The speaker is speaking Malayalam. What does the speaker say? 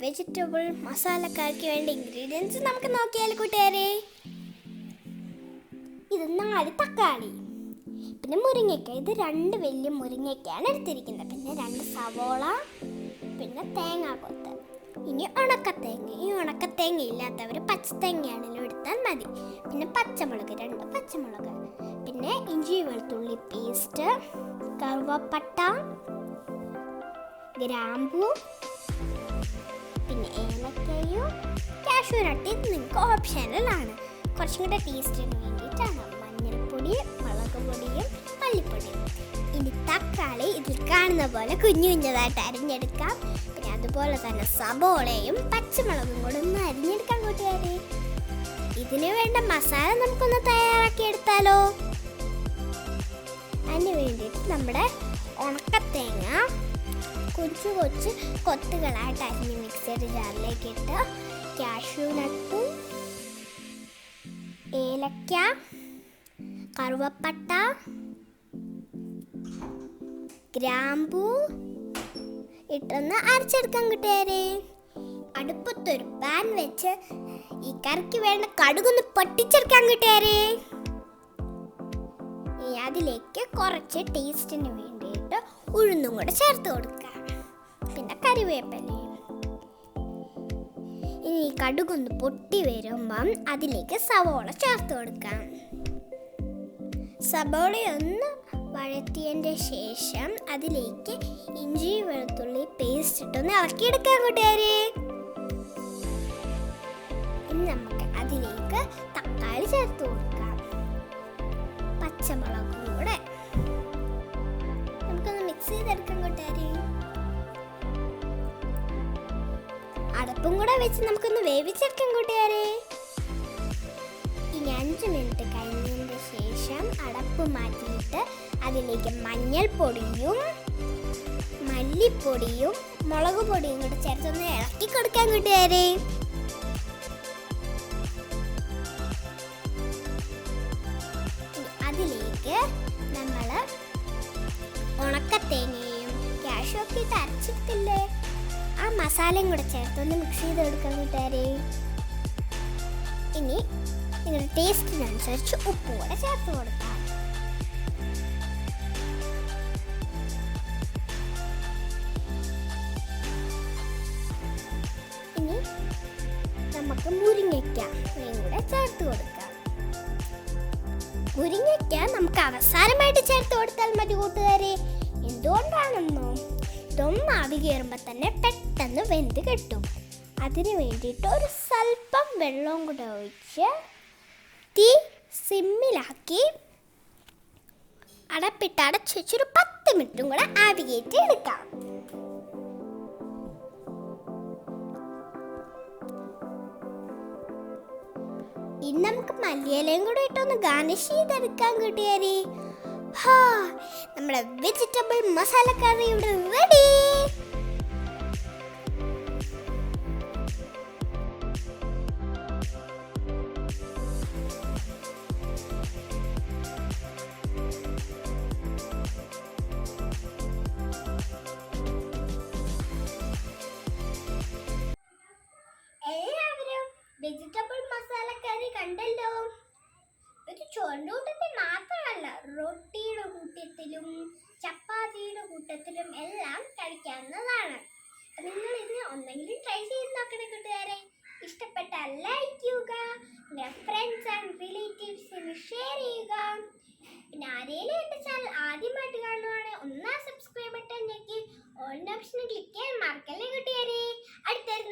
വെജിറ്റബിൾ മസാലക്കറിക്ക് വേണ്ട ഇൻഗ്രീഡിയൻസ് നമുക്ക് നോക്കിയാൽ കൂട്ടുകാരെ. ഇത് 4 തക്കാളി, പിന്നെ മുരിങ്ങയ്ക്ക. ഇത് 2 വലിയ മുരിങ്ങയ്ക്കാണ് എടുത്തിരിക്കുന്നത്. പിന്നെ 2 സവോള, പിന്നെ തേങ്ങാക്കൊത്ത്. ഇനി ഉണക്കത്തേങ്ങ. ഈ ഉണക്കത്തേങ്ങ ഇല്ലാത്തവർ പച്ചത്തേങ്ങയാണെങ്കിലും എടുത്താൽ മതി. പിന്നെ പച്ചമുളക്, 2 പച്ചമുളക്, പിന്നെ ഇഞ്ചി വെളുത്തുള്ളി പേസ്റ്റ്, കറുവപ്പട്ട, ഗ്രാമ്പൂ, പിന്നെ ഏലക്കയും കാഷ്യൂ നട്ട്. ഇത് നിങ്ങൾക്ക് ഓപ്ഷനലാണ്, കുറച്ചും കൂടെ ടേസ്റ്റിന് വേണ്ടിയിട്ടാണ്. മഞ്ഞൾപ്പൊടി, മുളക് പൊടിയും മല്ലിപ്പൊടിയും. ഇനി തക്കാളി ഇതിൽ കാണുന്ന പോലെ കുഞ്ഞു കുഞ്ഞതായിട്ട് അരിഞ്ഞെടുക്കാം. പിന്നെ അതുപോലെ തന്നെ സബോളയും പച്ചമുളകും കൂടെ ഒന്ന് അരിഞ്ഞെടുക്കാൻ കൂട്ടുകാരെ. ഇതിന് വേണ്ട മസാല നമുക്കൊന്ന് തയ്യാറാക്കി എടുത്താലോ. അതിന് വേണ്ടിയിട്ട് നമ്മുടെ ഉണക്കത്തേങ്ങ കൊച്ചു കൊച്ചു കൊത്തുകളായിട്ട് അരിഞ്ഞ് മിക്സിയുടെ ജാറിലേക്ക് ഇട്ട് കാഷ്യൂ നട്ട്, ഏലക്ക, കറുവപ്പട്ട, ഗ്രാമ്പൂ ഇട്ടൊന്ന് അരച്ചെടുക്കാൻ കൂട്ടുകാരെ. അടുപ്പത്തൊരു പാൻ വെച്ച് ഈ കറിക്ക് വേണ്ട കടുകൊന്ന് പൊട്ടിച്ചെടുക്കാൻ കൂട്ടുകാരെ. അതിലേക്ക് കുറച്ച് ടേസ്റ്റിന് വേണ്ടിയിട്ട് ഉഴുന്നും കൂടെ ചേർത്ത് കൊടുക്കാം, പിന്നെ കറിവേപ്പിലയും. ഇനി കടുകൊന്ന് പൊട്ടി വരുമ്പം അതിലേക്ക് സവോള ചേർത്ത് കൊടുക്കാം. സവോളയൊന്ന് വഴറ്റിയതിൻ്റെ ശേഷം അതിലേക്ക് ഇഞ്ചി വെളുത്തുള്ളി പേസ്റ്റ് ഇട്ടൊന്ന് ഇളക്കിയെടുക്കാൻ കൂട്ടുകാരെ. ഇനി നമുക്ക് അതിലേക്ക് തക്കാളി ചേർത്ത് കൊടുക്കാം, പച്ചമുളകും കൂടെ നമുക്കൊന്ന് മിക്സ് ചെയ്തെടുക്കാൻ കൂട്ടുകാരെ. അടപ്പും കൂടെ വെച്ച് നമുക്കൊന്ന് വേവിച്ചെടുക്കാൻ കൂട്ടുകാരെ. ഇനി 5 മിനിറ്റ് കഴിഞ്ഞതിന് ശേഷം അടപ്പ് മാറ്റിയിട്ട് അതിലേക്ക് മഞ്ഞൾപ്പൊടിയും മല്ലിപ്പൊടിയും മുളക് പൊടിയും കൂടെ ചേർത്തൊന്ന് ഇളക്കി കൊടുക്കാൻ കൂട്ടുകാരെ. അതിലേക്ക് നമ്മൾ ഉണക്കത്തേങ്ങയും കാഷ്യൂ ഒക്കെ ഇട്ട് അരച്ചിട്ടില്ലേ, ആ മസാലയും കൂടെ ചേർത്തൊന്ന് മിക്സ് ചെയ്ത് കൊടുക്കാൻ കൂട്ടുകാരെ. ഇനി നിങ്ങളുടെ ടേസ്റ്റിനനുസരിച്ച് ഉപ്പ് കൂടെ ചേർത്ത് കൊടുക്കാം. ഇനി നമുക്ക് മുരിങ്ങയ്ക്കയും കൂടെ ചേർത്ത് കൊടുക്കാം. മുരിങ്ങയ്ക്ക നമുക്ക് അവസാനമായിട്ട് ചേർത്ത് കൊടുത്താൽ മതി കൂട്ടുകാരെ. എന്തുകൊണ്ടാണെന്നോ, ഇതൊന്ന് ആവി കയറുമ്പോൾ തന്നെ പെട്ടെന്ന് വെന്ത് കിട്ടും. അതിന് വേണ്ടിയിട്ട് ഒരു സ്വല്പം വെള്ളവും കൂടെ ഒഴിച്ച് തീ സിമ്മിലാക്കി അടപ്പിട്ട് അടച്ച് വെച്ചൊരു 10 മിനിറ്റും കൂടെ ആവി കയറ്റി എടുക്കാം. ഇനി നമുക്ക് മല്ലിയിലയും കൂടെ ഇട്ടൊന്ന് ഗാർണിഷ് ചെയ്തെടുക്കാൻ കൂട്ടുകാരെ. നമ്മുടെ വെജിറ്റബിൾ മസാല കറി ഇവിടെ റെഡി. എല്ലാവരും വെജിറ്റബിൾ മസാല കറി കണ്ടല്ലോ. ഇത് ചോറിൻ്റെ കൂട്ടത്തിൽ മാത്രമല്ല, റൊട്ടിയുടെ കൂട്ടത്തിലും ചപ്പാത്തിയുടെ കൂട്ടത്തിലും എല്ലാം കഴിക്കാവുന്നതാണ്. നിങ്ങൾ ഇത് ഒന്നെങ്കിലും ട്രൈ ചെയ്ത് നോക്കണം കൂട്ടുകാരെ. ഇഷ്ടപ്പെട്ടാൽ ലൈക്ക് ചെയ്യുക, പിന്നെ ഫ്രണ്ട്സ് ആൻഡ് റിലേറ്റീവ്സിന് ഷെയർ ചെയ്യുക. പിന്നെ ആരെങ്കിലും എൻ്റെ ചാനൽ ആദ്യമായിട്ട് കാണുവാണെങ്കിൽ ഒന്ന് സബ്സ്ക്രൈബ് ബട്ടൺ ഞെക്കി ഓൾ ഓപ്ഷൻ ക്ലിക്ക് ചെയ്യാൻ മറക്കല്ലേ കൂട്ടുകാരെ. അടുത്തൊരു